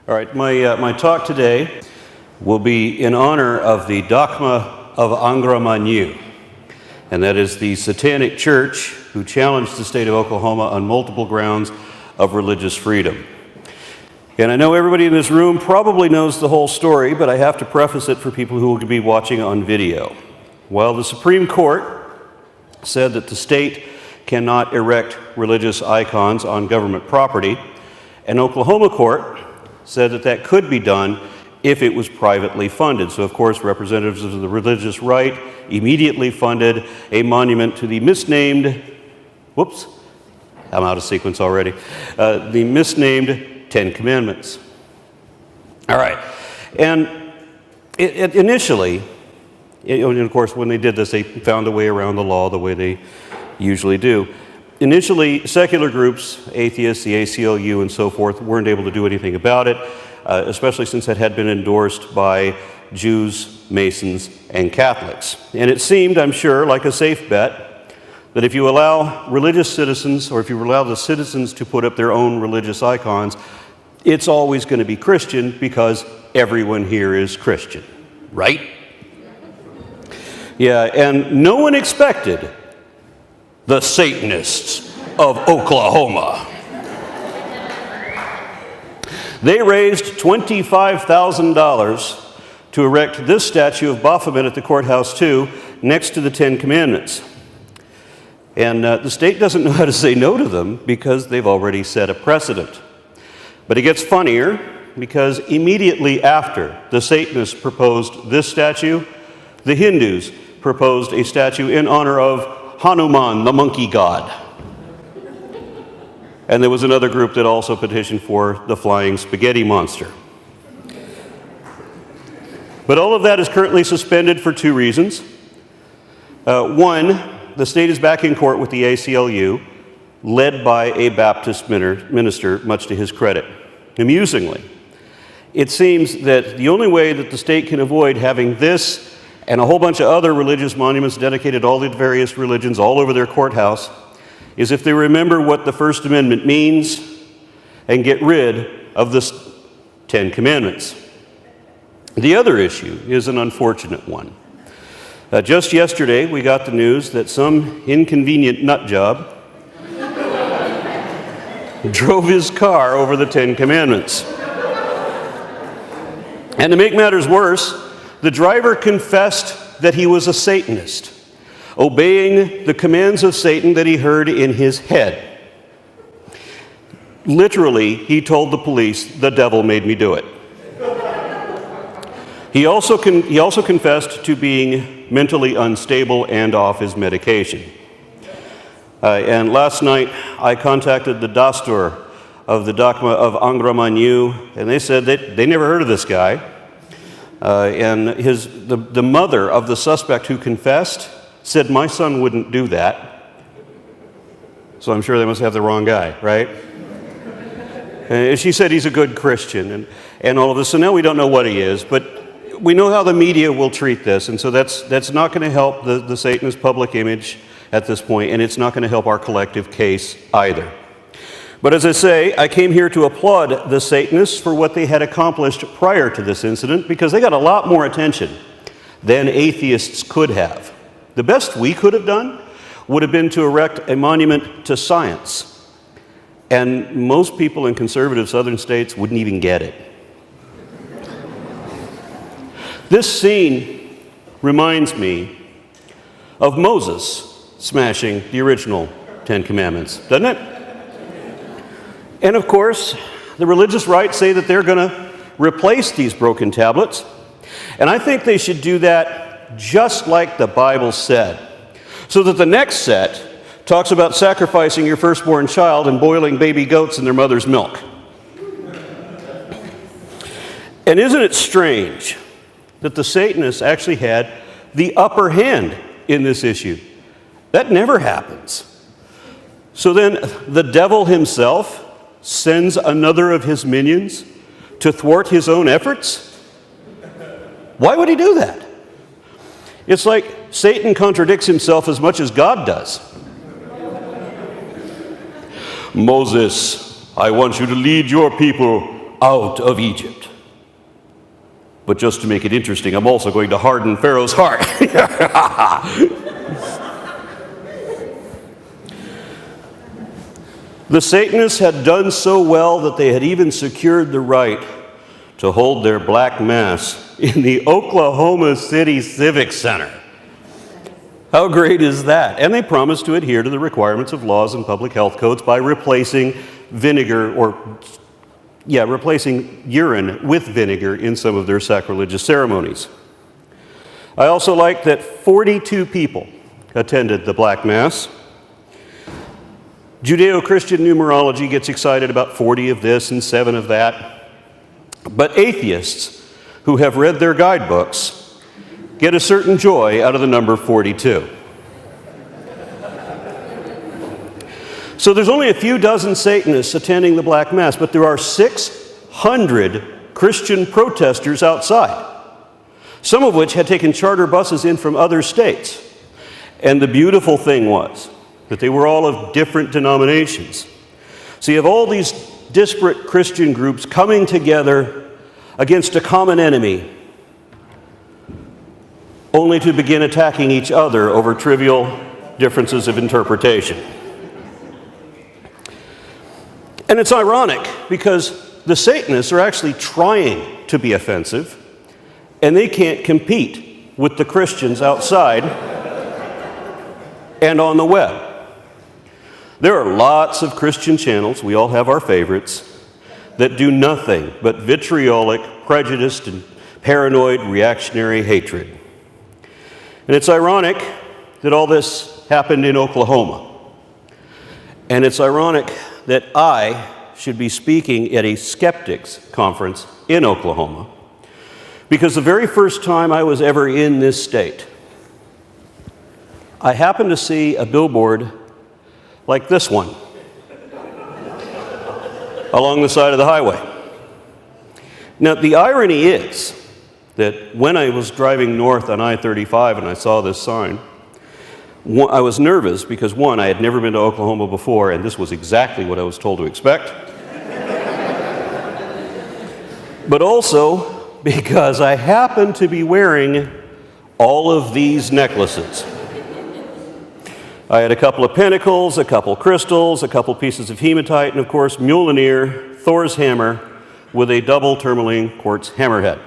All right, my talk today will be in honor of the Dogma of Angra Mainyu, and that is the satanic church who challenged the state of Oklahoma on multiple grounds of religious freedom. And I know everybody in this room probably knows the whole story, but I have to preface it for people who will be watching on video. While the Supreme Court said that the state cannot erect religious icons on government property, an Oklahoma court said that that could be done if it was privately funded. So, of course, representatives of the religious right immediately funded a monument to the misnamed, whoops, I'm out of sequence already, the misnamed Ten Commandments. All right, and initially, and of course, when they did this, they found a way around the law the way they usually do. Initially, secular groups, atheists, the ACLU, and so forth, weren't able to do anything about it, especially since it had been endorsed by Jews, Masons, and Catholics. And it seemed, I'm sure, like a safe bet that if you allow religious citizens, or if you allow the citizens to put up their own religious icons, it's always going to be Christian because everyone here is Christian, right? Yeah, and no one expected the Satanists of Oklahoma. They raised $25,000 to erect this statue of Baphomet at the courthouse too, next to the Ten Commandments. And the state doesn't know how to say no to them because they've already set a precedent. But it gets funnier because immediately after the Satanists proposed this statue, the Hindus proposed a statue in honor of Hanuman, the monkey god. And there was another group that also petitioned for the flying spaghetti monster. But all of that is currently suspended for two reasons. One, the state is back in court with the ACLU, led by a Baptist minister, much to his credit. Amusingly, it seems that the only way that the state can avoid having this and a whole bunch of other religious monuments dedicated to all the various religions all over their courthouse is if they remember what the First Amendment means and get rid of the Ten Commandments. The other issue is an unfortunate one. Just yesterday, we got the news that some inconvenient nutjob drove his car over the Ten Commandments. And to make matters worse, the driver confessed that he was a Satanist, obeying the commands of Satan that he heard in his head. Literally, he told the police, "The devil made me do it." He also confessed to being mentally unstable and off his medication. And last night, I contacted the Dastur of the Dogma of Angra Mainyu, and they said that they never heard of this guy. And the mother of the suspect who confessed said, "My son wouldn't do that." So I'm sure they must have the wrong guy, right? And she said he's a good Christian and all of this. So now we don't know what he is, but we know how the media will treat this. And so that's not going to help the Satanist public image at this point, and it's not going to help our collective case either. But as I say, I came here to applaud the Satanists for what they had accomplished prior to this incident because they got a lot more attention than atheists could have. The best we could have done would have been to erect a monument to science. And most people in conservative southern states wouldn't even get it. This scene reminds me of Moses smashing the original Ten Commandments, doesn't it? And of course, the religious right say that they're going to replace these broken tablets. And I think they should do that just like the Bible said, so that the next set talks about sacrificing your firstborn child and boiling baby goats in their mother's milk. And isn't it strange that the Satanists actually had the upper hand in this issue? That never happens. So then the devil himself sends another of his minions to thwart his own efforts? Why would he do that? It's like Satan contradicts himself as much as God does. Moses, I want you to lead your people out of Egypt. But just to make it interesting, I'm also going to harden Pharaoh's heart. The Satanists had done so well that they had even secured the right to hold their Black Mass in the Oklahoma City Civic Center. How great is that? And they promised to adhere to the requirements of laws and public health codes by replacing replacing urine with vinegar in some of their sacrilegious ceremonies. I also like that 42 people attended the Black Mass. Judeo-Christian numerology gets excited about 40 of this and 7 of that. But atheists who have read their guidebooks get a certain joy out of the number 42. So there's only a few dozen Satanists attending the Black Mass, but there are 600 Christian protesters outside, some of which had taken charter buses in from other states. And the beautiful thing was that they were all of different denominations. So you have all these disparate Christian groups coming together against a common enemy, only to begin attacking each other over trivial differences of interpretation. And it's ironic because the Satanists are actually trying to be offensive, and they can't compete with the Christians outside and on the web. There are lots of Christian channels, we all have our favorites, that do nothing but vitriolic, prejudiced, and paranoid reactionary hatred. And it's ironic that all this happened in Oklahoma. And it's ironic that I should be speaking at a skeptics conference in Oklahoma, because the very first time I was ever in this state, I happened to see a billboard like this one along the side of the highway. Now, the irony is that when I was driving north on I-35 and I saw this sign, I was nervous because, one, I had never been to Oklahoma before, and this was exactly what I was told to expect. But also because I happened to be wearing all of these necklaces. I had a couple of pentacles, a couple crystals, a couple pieces of hematite, and of course, Mjolnir, Thor's hammer, with a double tourmaline quartz hammerhead.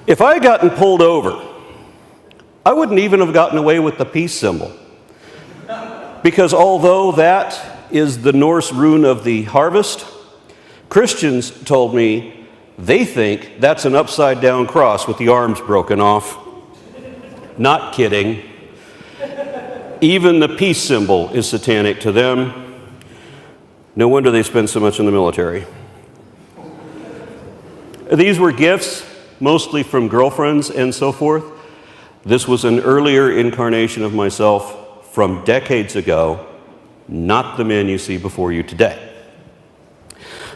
If I had gotten pulled over, I wouldn't even have gotten away with the peace symbol. Because although that is the Norse rune of the harvest, Christians told me they think that's an upside down cross with the arms broken off. Not kidding. Even the peace symbol is satanic to them. No wonder they spend so much in the military. These were gifts, mostly from girlfriends and so forth. This was an earlier incarnation of myself from decades ago, not the man you see before you today.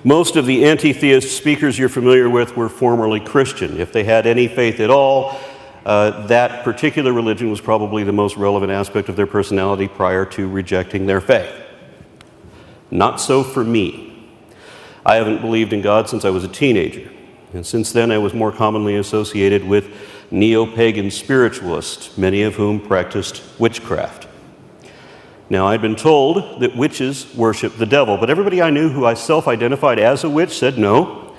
Most of the anti-theist speakers you're familiar with were formerly Christian. If they had any faith at all, that particular religion was probably the most relevant aspect of their personality prior to rejecting their faith. Not so for me. I haven't believed in God since I was a teenager, and since then I was more commonly associated with neo-pagan spiritualists, many of whom practiced witchcraft. Now, I'd been told that witches worship the devil, but everybody I knew who I self-identified as a witch said no.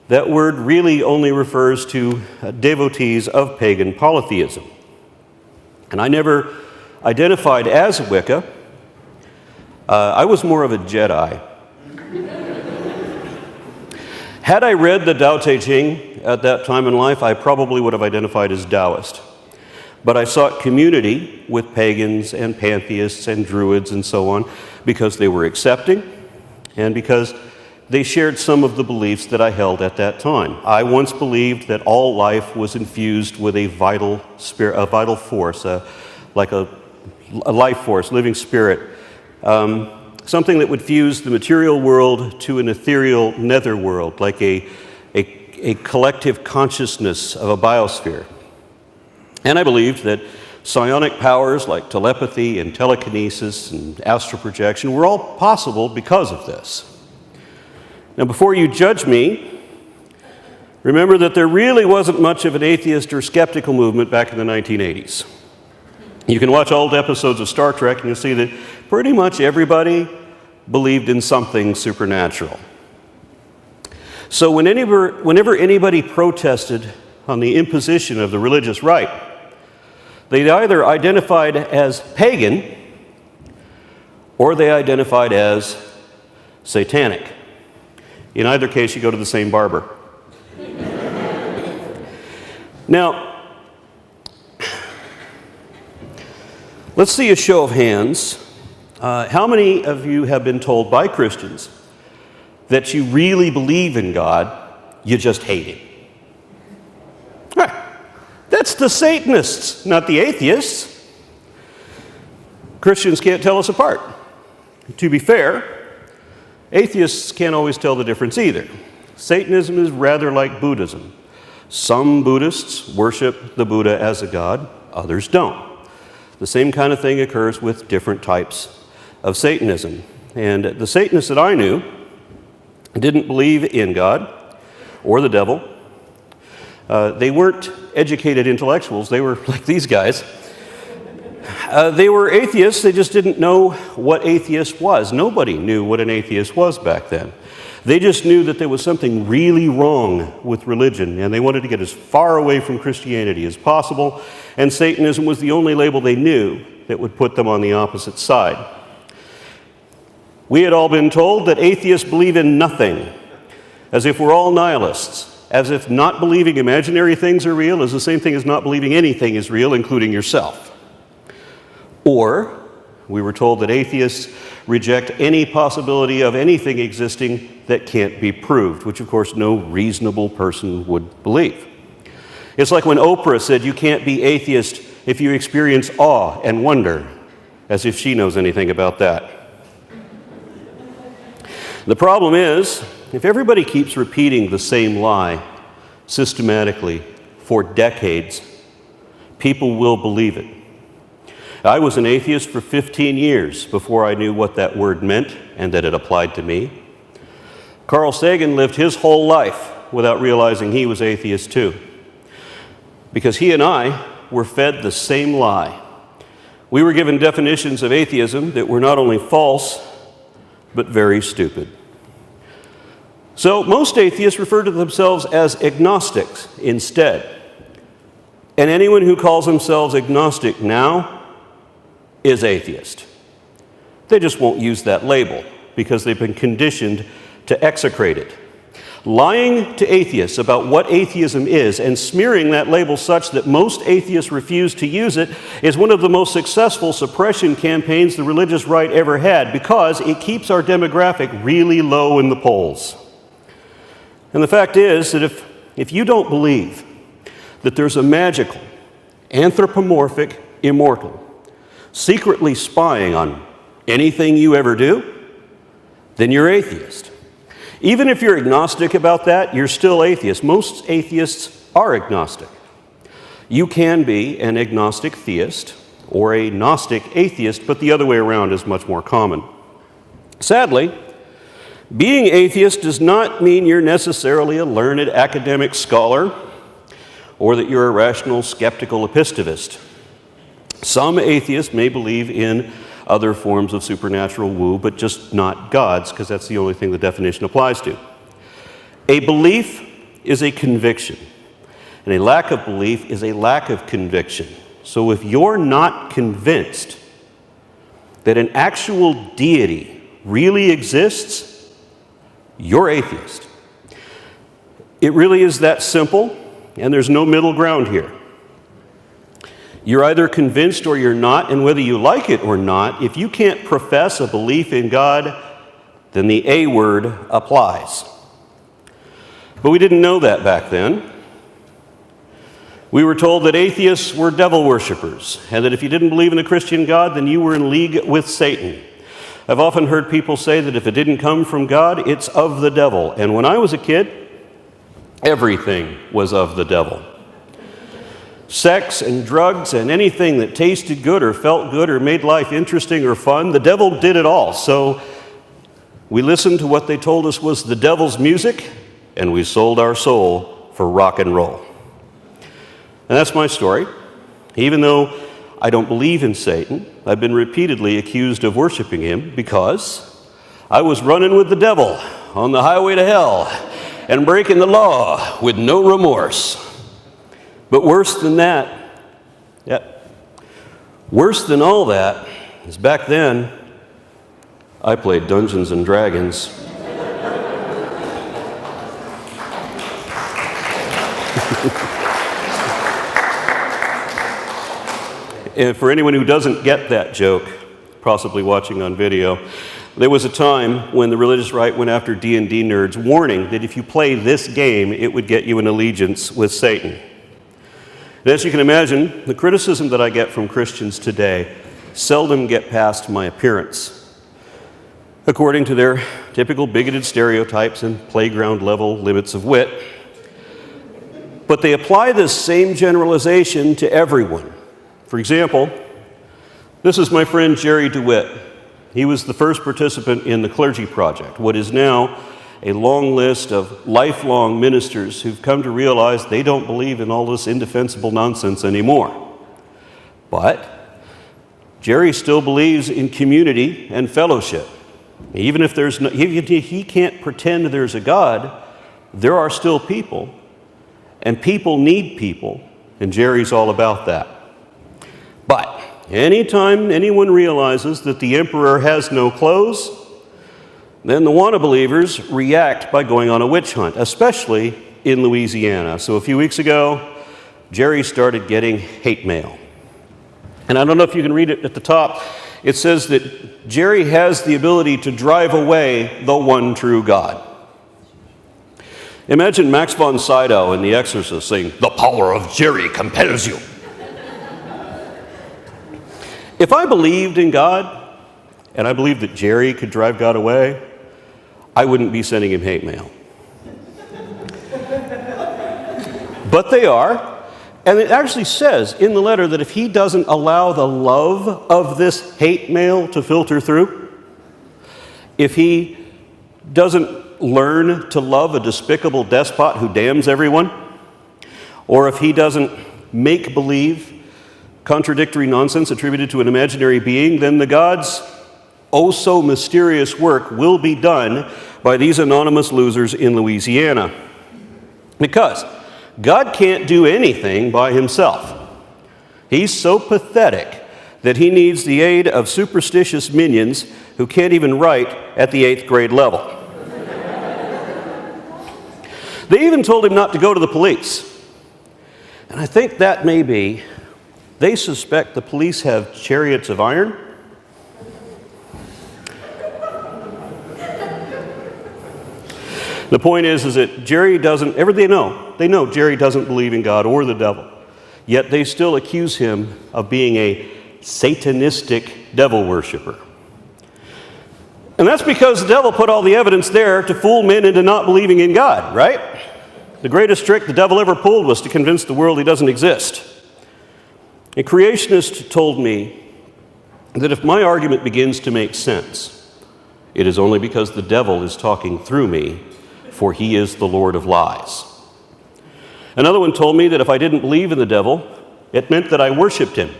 That word really only refers to devotees of pagan polytheism. And I never identified as a Wicca. I was more of a Jedi. Had I read the Tao Te Ching at that time in life, I probably would have identified as Taoist. But I sought community with pagans and pantheists and druids and so on because they were accepting and because they shared some of the beliefs that I held at that time. I once believed that all life was infused with a vital spirit, a vital force, like a life force, living spirit, something that would fuse the material world to an ethereal nether world, like a collective consciousness of a biosphere. And I believed that psionic powers like telepathy and telekinesis and astral projection were all possible because of this. Now, before you judge me, remember that there really wasn't much of an atheist or skeptical movement back in the 1980s. You can watch old episodes of Star Trek and you'll see that pretty much everybody believed in something supernatural. So whenever anybody protested on the imposition of the religious right, they either identified as pagan or they identified as satanic. In either case, you go to the same barber. Now, let's see a show of hands. How many of you have been told by Christians that you really believe in God, you just hate Him? That's the Satanists, not the atheists. Christians can't tell us apart. To be fair, atheists can't always tell the difference either. Satanism is rather like Buddhism. Some Buddhists worship the Buddha as a god, others don't. The same kind of thing occurs with different types of Satanism. And the Satanists that I knew didn't believe in God or the devil. They weren't educated intellectuals. They were like these guys. They were atheists. They just didn't know what atheist was. Nobody knew what an atheist was back then. They just knew that there was something really wrong with religion, and they wanted to get as far away from Christianity as possible, and Satanism was the only label they knew that would put them on the opposite side. We had all been told that atheists believe in nothing, as if we're all nihilists, as if not believing imaginary things are real is the same thing as not believing anything is real, including yourself. Or we were told that atheists reject any possibility of anything existing that can't be proved, which of course no reasonable person would believe. It's like when Oprah said you can't be atheist if you experience awe and wonder, as if she knows anything about that. The problem is, if everybody keeps repeating the same lie systematically for decades, people will believe it. I was an atheist for 15 years before I knew what that word meant and that it applied to me. Carl Sagan lived his whole life without realizing he was atheist too, because he and I were fed the same lie. We were given definitions of atheism that were not only false, but very stupid. So most atheists refer to themselves as agnostics instead. And anyone who calls themselves agnostic now is atheist. They just won't use that label because they've been conditioned to execrate it. Lying to atheists about what atheism is and smearing that label such that most atheists refuse to use it is one of the most successful suppression campaigns the religious right ever had, because it keeps our demographic really low in the polls. And the fact is that if you don't believe that there's a magical, anthropomorphic immortal secretly spying on anything you ever do, then you're atheist. Even if you're agnostic about that, you're still atheist. Most atheists are agnostic. You can be an agnostic theist or a Gnostic atheist, but the other way around is much more common. Sadly, being atheist does not mean you're necessarily a learned academic scholar or that you're a rational, skeptical epistivist. Some atheists may believe in other forms of supernatural woo, but just not God's, because that's the only thing the definition applies to. A belief is a conviction, and a lack of belief is a lack of conviction. So if you're not convinced that an actual deity really exists, you're atheist. It really is that simple, and there's no middle ground here. You're either convinced or you're not, and whether you like it or not, if you can't profess a belief in God, then the A word applies. But we didn't know that back then. We were told that atheists were devil worshippers, and that if you didn't believe in a Christian God, then you were in league with Satan. I've often heard people say that if it didn't come from God, it's of the devil. And when I was a kid, everything was of the devil. Sex and drugs and anything that tasted good or felt good or made life interesting or fun, the devil did it all. So We listened to what they told us was the devil's music, and we sold our soul for rock and roll. And that's my story. Even though I don't believe in Satan, I've been repeatedly accused of worshiping him because I was running with the devil on the highway to hell and breaking the law with no remorse. But worse than that, worse than all that, is back then, I played Dungeons and Dragons. And for anyone who doesn't get that joke, possibly watching on video, there was a time when the religious right went after D&D nerds, warning that if you play this game, it would get you an allegiance with Satan. And as you can imagine, the criticism that I get from Christians today seldom get past my appearance. According to their typical bigoted stereotypes and playground-level limits of wit. But they apply this same generalization to everyone. For example, this is my friend Jerry DeWitt. He was the first participant in the Clergy Project, what is now a long list of lifelong ministers who've come to realize they don't believe in all this indefensible nonsense anymore. But Jerry still believes in community and fellowship. Even if he can't pretend there's a God, there are still people, and people need people, and Jerry's all about that. But anytime anyone realizes that the emperor has no clothes, then the wanna-believers react by going on a witch hunt, especially in Louisiana. So a few weeks ago, Jerry started getting hate mail. And I don't know if you can read it at the top. It says that Jerry has the ability to drive away the one true God. Imagine Max von Sydow in The Exorcist saying, "The power of Jerry compels you." If I believed in God, and I believed that Jerry could drive God away, I wouldn't be sending him hate mail. But they are. And it actually says in the letter that if he doesn't allow the love of this hate mail to filter through, if he doesn't learn to love a despicable despot who damns everyone, or if he doesn't make believe contradictory nonsense attributed to an imaginary being, then the God's oh so mysterious work will be done by these anonymous losers in Louisiana. Because God can't do anything by himself. He's so pathetic that he needs the aid of superstitious minions who can't even write at the 8th grade level. They even told him not to go to the police. And I think that may be, they suspect the police have chariots of iron. The point is that Jerry doesn't, they know Jerry doesn't believe in God or the devil, yet they still accuse him of being a satanistic devil worshiper. And that's because the devil put all the evidence there to fool men into not believing in God, right? The greatest trick the devil ever pulled was to convince the world he doesn't exist. A creationist told me that if my argument begins to make sense, it is only because the devil is talking through me, for he is the Lord of lies. Another one told me that if I didn't believe in the devil, it meant that I worshiped him.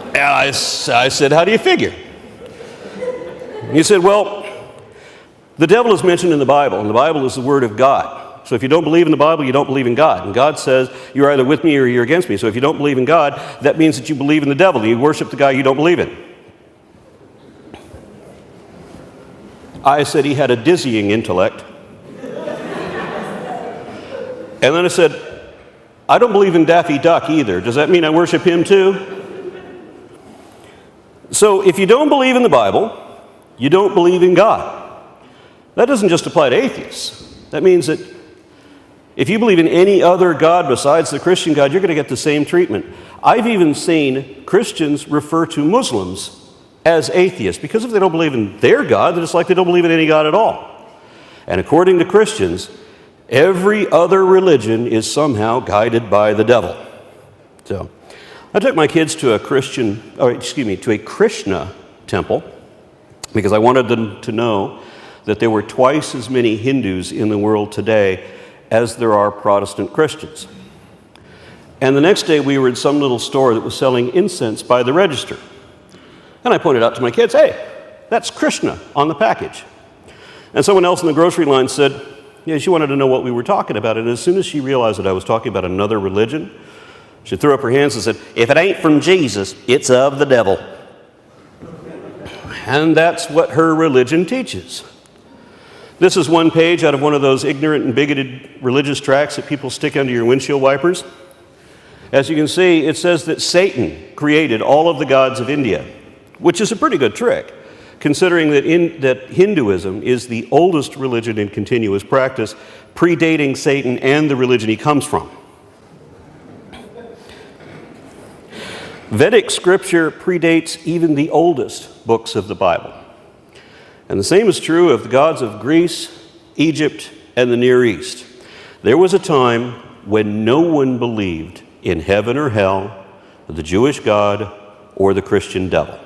And I said, how do you figure? He said, well, the devil is mentioned in the Bible, and the Bible is the Word of God. So if you don't believe in the Bible, you don't believe in God. And God says, you're either with me or you're against me. So if you don't believe in God, that means that you believe in the devil. You worship the guy you don't believe in. I said he had a dizzying intellect. And then I said, I don't believe in Daffy Duck either. Does that mean I worship him too? So if you don't believe in the Bible, you don't believe in God. That doesn't just apply to atheists. That means that if you believe in any other God besides the Christian God, you're going to get the same treatment. I've even seen Christians refer to Muslims as atheists, because if they don't believe in their God, then it's like they don't believe in any God at all. And according to Christians, every other religion is somehow guided by the devil. So, I took my kids to a Krishna temple because I wanted them to know that there were twice as many Hindus in the world today as there are Protestant Christians. And the next day we were in some little store that was selling incense by the register. And I pointed out to my kids, hey, that's Krishna on the package. And someone else in the grocery line said, yeah, she wanted to know what we were talking about. And as soon as she realized that I was talking about another religion, she threw up her hands and said, if it ain't from Jesus, it's of the devil. And that's what her religion teaches. This is one page out of one of those ignorant and bigoted religious tracts that people stick under your windshield wipers. As you can see, it says that Satan created all of the gods of India, which is a pretty good trick, considering that Hinduism is the oldest religion in continuous practice, predating Satan and the religion he comes from. Vedic scripture predates even the oldest books of the Bible. And the same is true of the gods of Greece, Egypt, and the Near East. There was a time when no one believed in heaven or hell, the Jewish God, or the Christian devil.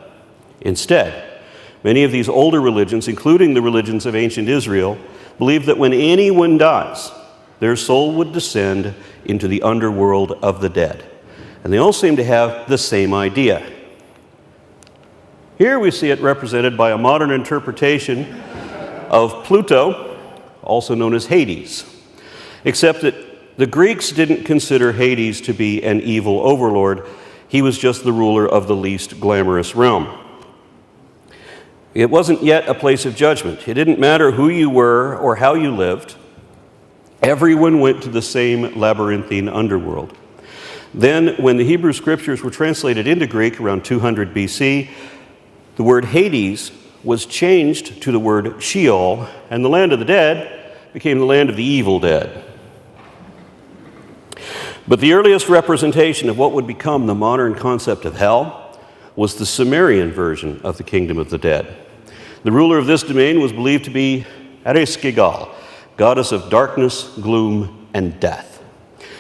Instead, many of these older religions, including the religions of ancient Israel, believed that when anyone dies, their soul would descend into the underworld of the dead. And they all seem to have the same idea. Here we see it represented by a modern interpretation of Pluto, also known as Hades, except that the Greeks didn't consider Hades to be an evil overlord. He was just the ruler of the least glamorous realm. It wasn't yet a place of judgment. It didn't matter who you were or how you lived. Everyone went to the same labyrinthine underworld. Then, when the Hebrew scriptures were translated into Greek around 200 BC, the word Hades was changed to the word Sheol, and the land of the dead became the land of the evil dead. But the earliest representation of what would become the modern concept of hell was the Sumerian version of the kingdom of the dead. The ruler of this domain was believed to be Eresh-ki-gal, goddess of darkness, gloom, and death.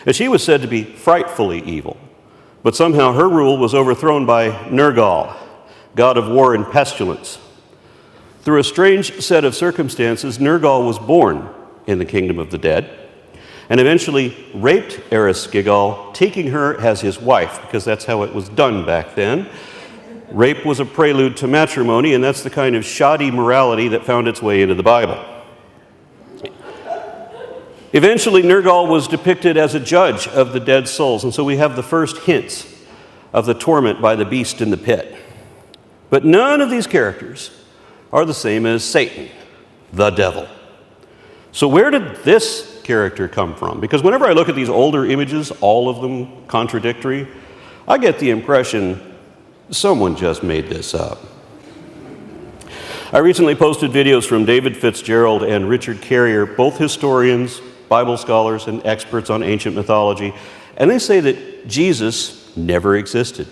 And she was said to be frightfully evil, but somehow her rule was overthrown by Nergal, god of war and pestilence. Through a strange set of circumstances, Nergal was born in the kingdom of the dead and eventually raped Eresh-ki-gal, taking her as his wife, because that's how it was done back then. Rape was a prelude to matrimony, and that's the kind of shoddy morality that found its way into the Bible. Eventually, Nergal was depicted as a judge of the dead souls, and so we have the first hints of the torment by the beast in the pit. But none of these characters are the same as Satan, the devil. So where did this character come from? Because whenever I look at these older images, all of them contradictory, I get the impression someone just made this up. I recently posted videos from David Fitzgerald and Richard Carrier, both historians, Bible scholars, and experts on ancient mythology, and they say that Jesus never existed.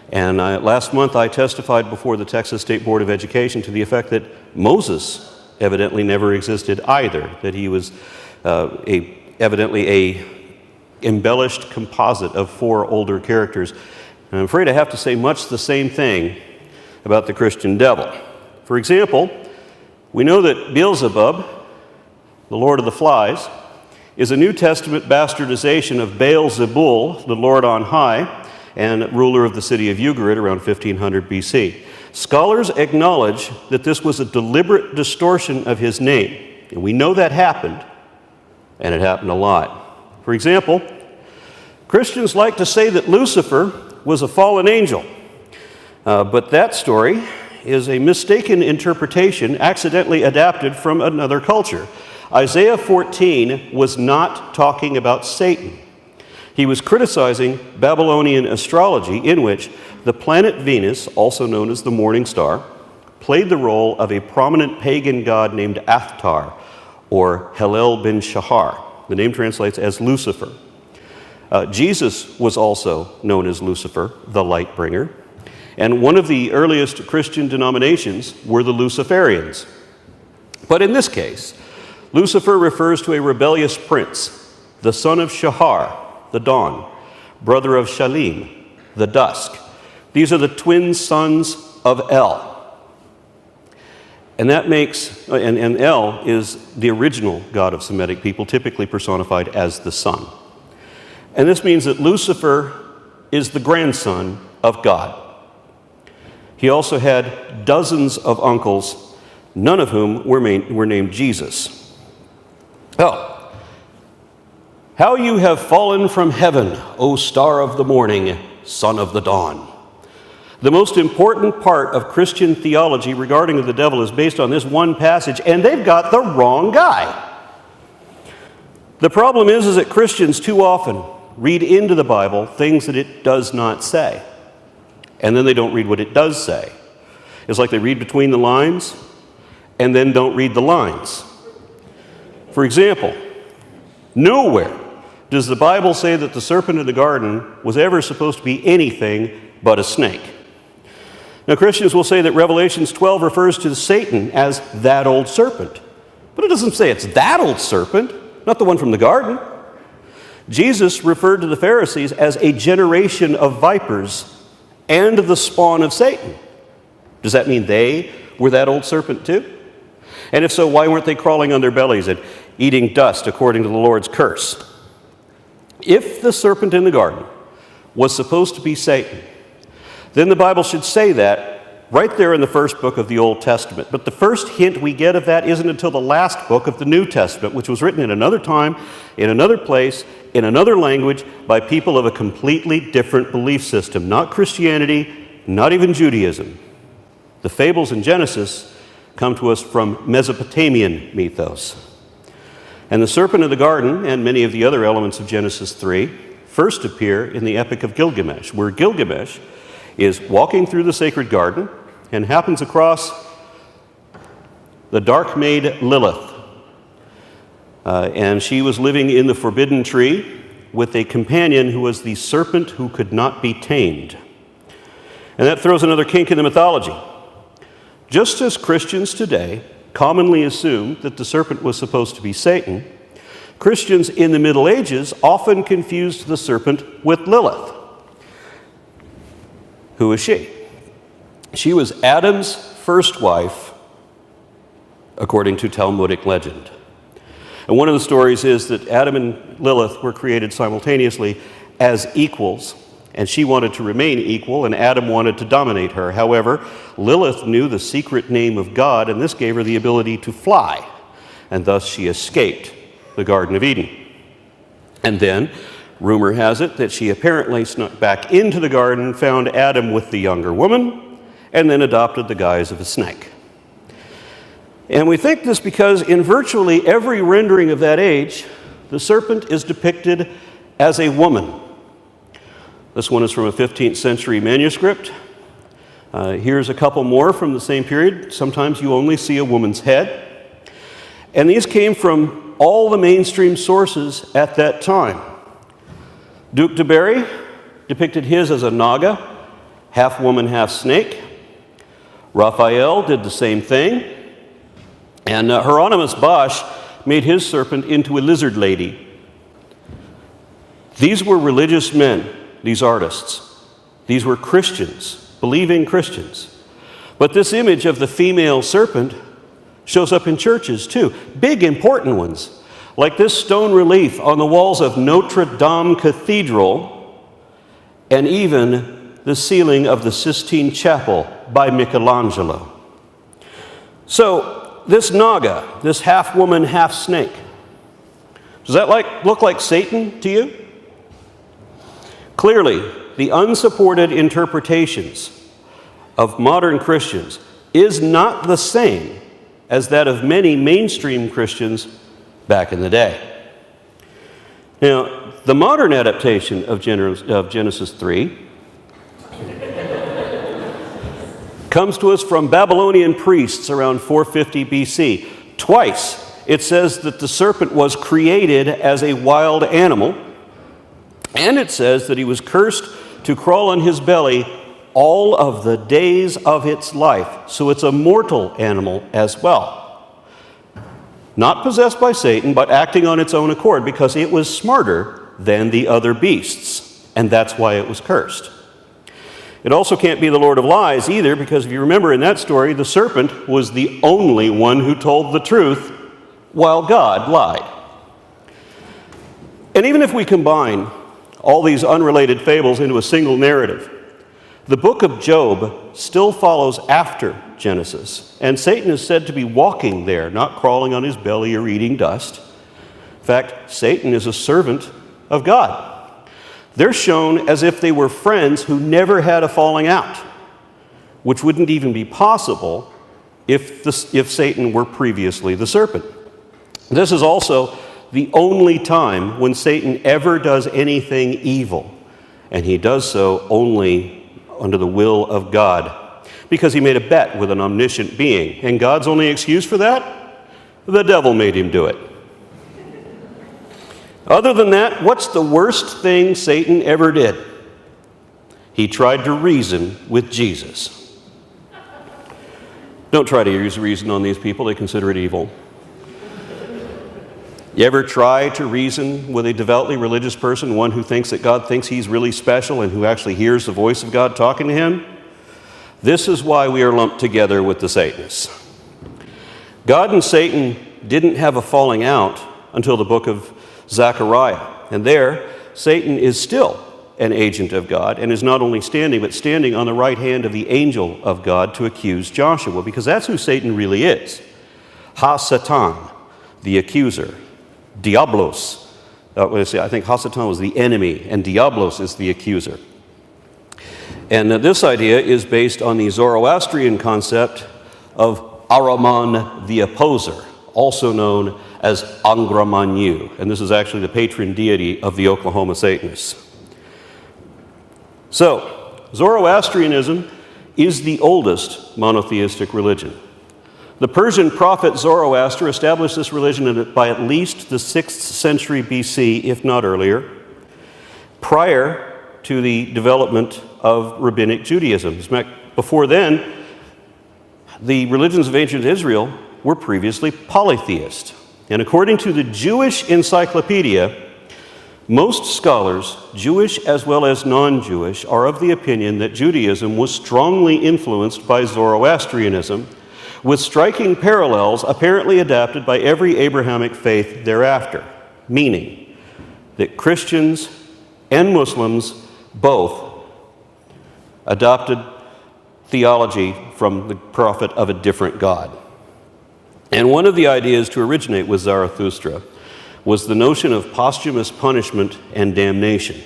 And last month I testified before the Texas State Board of Education to the effect that Moses evidently never existed either, that he was evidently a embellished composite of four older characters. And I'm afraid I have to say much the same thing about the Christian devil. For example, we know that Beelzebub, the Lord of the Flies, is a New Testament bastardization of Baal-zebul, the Lord on high, and ruler of the city of Ugarit around 1500 BC. Scholars acknowledge that this was a deliberate distortion of his name, and we know that happened, and it happened a lot. For example, Christians like to say that Lucifer was a fallen angel, but that story is a mistaken interpretation accidentally adapted from another culture. Isaiah 14 was not talking about Satan. He was criticizing Babylonian astrology, in which the planet Venus, also known as the morning star, played the role of a prominent pagan god named Athtar, or Helel bin Shahar. The name translates as Lucifer. Jesus was also known as Lucifer, the light bringer, and one of the earliest Christian denominations were the Luciferians. But in this case, Lucifer refers to a rebellious prince, the son of Shahar, the dawn, brother of Shalim, the dusk. These are the twin sons of El. And that makes, and El is the original god of Semitic people, typically personified as the sun. And this means that Lucifer is the grandson of God. He also had dozens of uncles, none of whom were named Jesus. Oh, how you have fallen from heaven, O star of the morning, son of the dawn. The most important part of Christian theology regarding the devil is based on this one passage, and they've got the wrong guy. The problem is that Christians too often read into the Bible things that it does not say, and then they don't read what it does say. It's like they read between the lines and then don't read the lines. For example, nowhere does the Bible say that the serpent in the garden was ever supposed to be anything but a snake. Now, Christians will say that Revelations 12 refers to Satan as that old serpent. But it doesn't say it's that old serpent, not the one from the garden. Jesus referred to the Pharisees as a generation of vipers and the spawn of Satan. Does that mean they were that old serpent too? And if so, why weren't they crawling on their bellies and eating dust according to the Lord's curse? If the serpent in the garden was supposed to be Satan, then the Bible should say that right there in the first book of the Old Testament. But the first hint we get of that isn't until the last book of the New Testament, which was written in another time, in another place, in another language, by people of a completely different belief system. Not Christianity, not even Judaism. The fables in Genesis come to us from Mesopotamian mythos. And the serpent in the garden, and many of the other elements of Genesis 3, first appear in the Epic of Gilgamesh, where Gilgamesh is walking through the sacred garden and happens across the dark maid Lilith. And she was living in the forbidden tree with a companion who was the serpent who could not be tamed. And that throws another kink in the mythology. Just as Christians today commonly assume that the serpent was supposed to be Satan, Christians in the Middle Ages often confused the serpent with Lilith. Who is she? She was Adam's first wife, according to Talmudic legend. And one of the stories is that Adam and Lilith were created simultaneously as equals, and she wanted to remain equal, and Adam wanted to dominate her. However, Lilith knew the secret name of God, and this gave her the ability to fly, and thus she escaped the Garden of Eden. And then, rumor has it that she apparently snuck back into the garden, found Adam with the younger woman, and then adopted the guise of a snake. And we think this because in virtually every rendering of that age, the serpent is depicted as a woman. This one is from a 15th century manuscript. Here's a couple more from the same period. Sometimes you only see a woman's head. And these came from all the mainstream sources at that time. Duke de Berry depicted his as a naga, half woman, half snake. Raphael did the same thing. And Hieronymus Bosch made his serpent into a lizard lady. These were religious men, these artists. These were Christians, believing Christians. But this image of the female serpent shows up in churches too, big important ones. Like this stone relief on the walls of Notre Dame Cathedral, and even the ceiling of the Sistine Chapel by Michelangelo. So, this naga, this half woman, half snake, does that look like Satan to you? Clearly, the unsupported interpretations of modern Christians is not the same as that of many mainstream Christians back in the day. Now, the modern adaptation of Genesis 3 comes to us from Babylonian priests around 450 BC. Twice it says that the serpent was created as a wild animal, and it says that he was cursed to crawl on his belly all of the days of its life. So it's a mortal animal as well. Not possessed by Satan, but acting on its own accord because it was smarter than the other beasts, and that's why it was cursed. It also can't be the Lord of lies either, because if you remember in that story, the serpent was the only one who told the truth while God lied. And even if we combine all these unrelated fables into a single narrative, the book of Job still follows after Genesis, and Satan is said to be walking there, not crawling on his belly or eating dust. In fact, Satan is a servant of God. They're shown as if they were friends who never had a falling out, which wouldn't even be possible if Satan were previously the serpent. This is also the only time when Satan ever does anything evil, and he does so only under the will of God, because he made a bet with an omniscient being. And God's only excuse for that? The devil made him do it. Other than that, what's the worst thing Satan ever did? He tried to reason with Jesus. Don't try to use reason on these people, they consider it evil. You ever try to reason with a devoutly religious person, one who thinks that God thinks he's really special and who actually hears the voice of God talking to him? This is why we are lumped together with the Satanists. God and Satan didn't have a falling out until the book of Zechariah. And there, Satan is still an agent of God and is not only standing, but standing on the right hand of the angel of God to accuse Joshua, because that's who Satan really is. Ha-Satan, the accuser. Diablos. I think Ha-Satan was the enemy, and Diablos is the accuser. And this idea is based on the Zoroastrian concept of Ahriman the opposer, also known as Angra Mainyu. And this is actually the patron deity of the Oklahoma Satanists. So, Zoroastrianism is the oldest monotheistic religion. The Persian prophet Zoroaster established this religion by at least the 6th century BC, if not earlier, prior to the development of Rabbinic Judaism. Before then, the religions of ancient Israel were previously polytheist. And according to the Jewish Encyclopedia, most scholars, Jewish as well as non-Jewish, are of the opinion that Judaism was strongly influenced by Zoroastrianism, with striking parallels apparently adapted by every Abrahamic faith thereafter, meaning that Christians and Muslims both adopted theology from the prophet of a different God. And one of the ideas to originate with Zarathustra was the notion of posthumous punishment and damnation.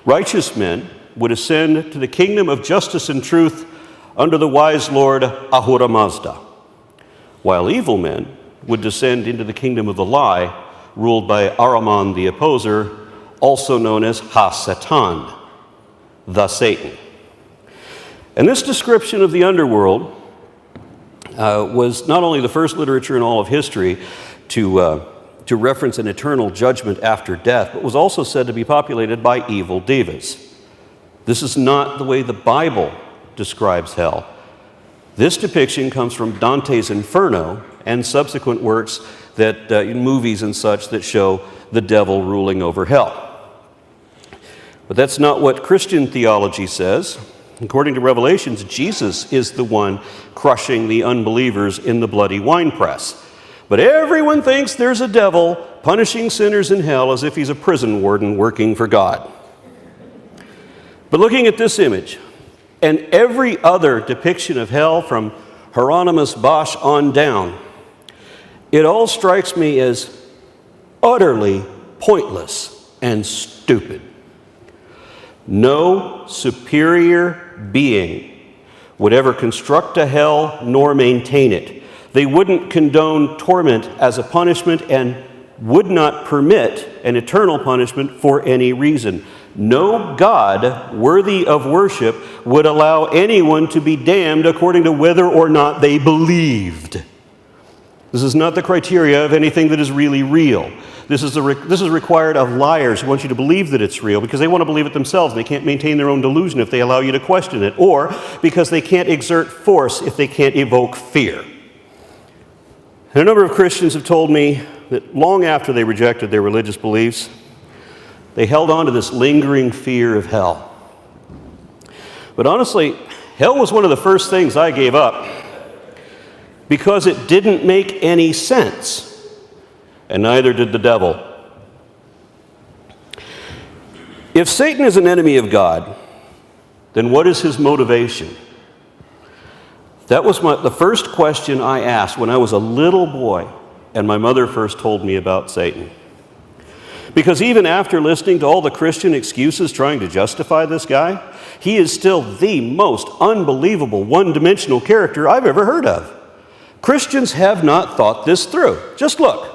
Righteous men would ascend to the kingdom of justice and truth under the wise Lord Ahura Mazda, while evil men would descend into the kingdom of the lie, ruled by Ahriman the opposer, also known as Ha-Satan, the Satan. And this description of the underworld was not only the first literature in all of history to reference an eternal judgment after death, but was also said to be populated by evil devas. This is not the way the Bible describes hell. This depiction comes from Dante's Inferno and subsequent works that movies and such that show the devil ruling over hell. But that's not what Christian theology says. According to Revelations, Jesus is the one crushing the unbelievers in the bloody winepress. But everyone thinks there's a devil punishing sinners in hell as if he's a prison warden working for God. But looking at this image, and every other depiction of hell from Hieronymus Bosch on down, it all strikes me as utterly pointless and stupid. No superior being would ever construct a hell nor maintain it. They wouldn't condone torment as a punishment and would not permit an eternal punishment for any reason. No God worthy of worship would allow anyone to be damned according to whether or not they believed. This is not the criteria of anything that is really real. This is required of liars who want you to believe that it's real because they want to believe it themselves and they can't maintain their own delusion if they allow you to question it, or because they can't exert force if they can't evoke fear. And a number of Christians have told me that long after they rejected their religious beliefs, they held on to this lingering fear of hell. But honestly, hell was one of the first things I gave up because it didn't make any sense, and neither did the devil. If Satan is an enemy of God, then what is his motivation? That was the first question I asked when I was a little boy and my mother first told me about Satan. Because even after listening to all the Christian excuses trying to justify this guy, he is still the most unbelievable one-dimensional character I've ever heard of. Christians have not thought this through. Just look.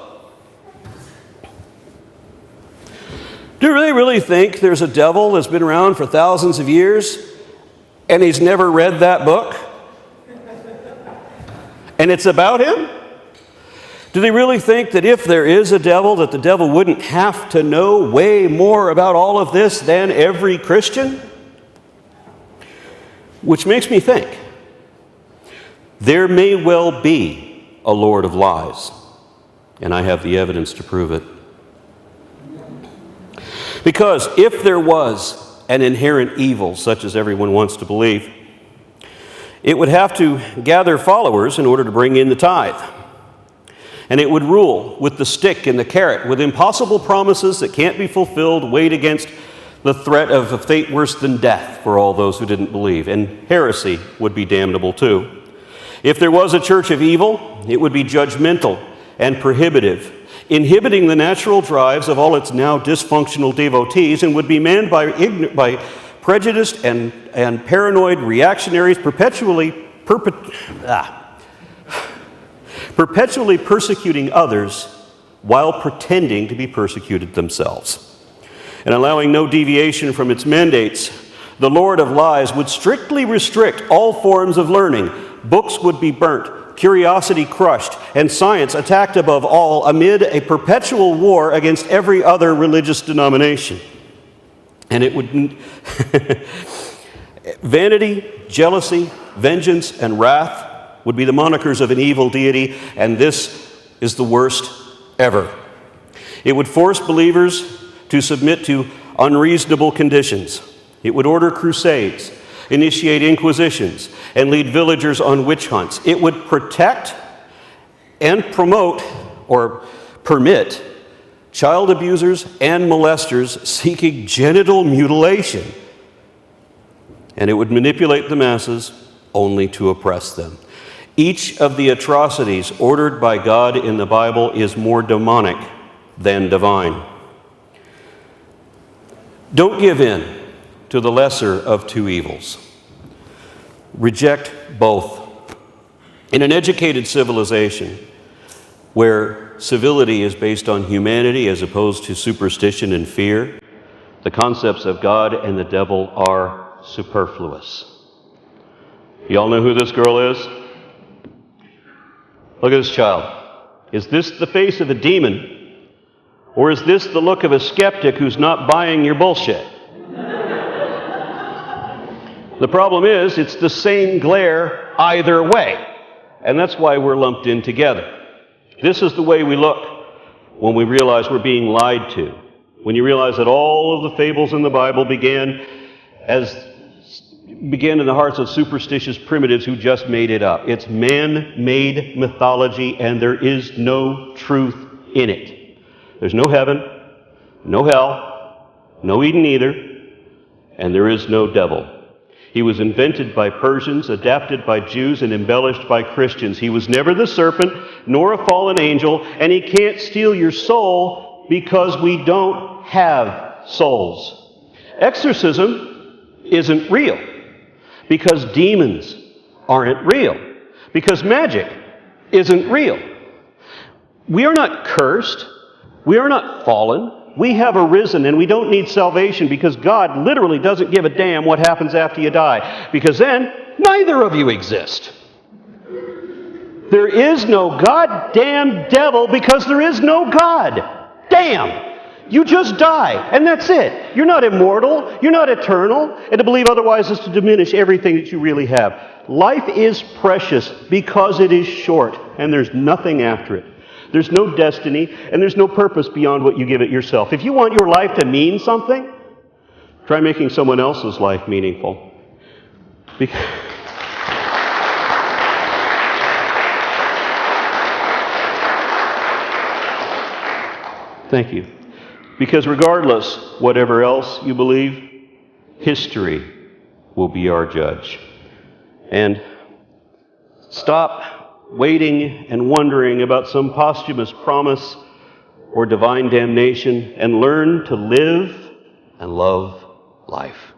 Do they really think there's a devil that's been around for thousands of years and he's never read that book? And it's about him? Do they really think that if there is a devil, that the devil wouldn't have to know way more about all of this than every Christian? Which makes me think, there may well be a Lord of lies, and I have the evidence to prove it. Because if there was an inherent evil, such as everyone wants to believe, it would have to gather followers in order to bring in the tithe. And it would rule with the stick and the carrot, with impossible promises that can't be fulfilled, weighed against the threat of a fate worse than death for all those who didn't believe. And heresy would be damnable too. If there was a church of evil, it would be judgmental and prohibitive, inhibiting the natural drives of all its now dysfunctional devotees, and would be manned by prejudiced and paranoid reactionaries perpetually persecuting others while pretending to be persecuted themselves. And allowing no deviation from its mandates, the Lord of Lies would strictly restrict all forms of learning. Books would be burnt, curiosity crushed, and science attacked above all amid a perpetual war against every other religious denomination. And it would vanity, jealousy, vengeance, and wrath would be the monikers of an evil deity, and this is the worst ever. It would force believers to submit to unreasonable conditions. It would order crusades, initiate inquisitions, and lead villagers on witch hunts. It would protect and promote or permit child abusers and molesters seeking genital mutilation. And it would manipulate the masses only to oppress them. Each of the atrocities ordered by God in the Bible is more demonic than divine. Don't give in to the lesser of two evils. Reject both. In an educated civilization where civility is based on humanity as opposed to superstition and fear, the concepts of God and the devil are superfluous. Y'all know who this girl is? Look at this child. Is this the face of a demon? Or is this the look of a skeptic who's not buying your bullshit? The problem is, it's the same glare either way. And that's why we're lumped in together. This is the way we look when we realize we're being lied to. When you realize that all of the fables in the Bible began in the hearts of superstitious primitives who just made it up. It's man-made mythology, and there is no truth in it. There's no heaven, no hell, no Eden either, and there is no devil. He was invented by Persians, adapted by Jews, and embellished by Christians. He was never the serpent, nor a fallen angel, and he can't steal your soul because we don't have souls. Exorcism isn't real because demons aren't real, because magic isn't real. We are not cursed. We are not fallen. We have arisen, and we don't need salvation because God literally doesn't give a damn what happens after you die, because then neither of you exist. There is no goddamn devil because there is no God. Damn! You just die, and that's it. You're not immortal. You're not eternal. And to believe otherwise is to diminish everything that you really have. Life is precious because it is short, and there's nothing after it. There's no destiny, and there's no purpose beyond what you give it yourself. If you want your life to mean something, try making someone else's life meaningful. Thank you. Because regardless, whatever else you believe, history will be our judge. And stop waiting and wondering about some posthumous promise or divine damnation, and learn to live and love life.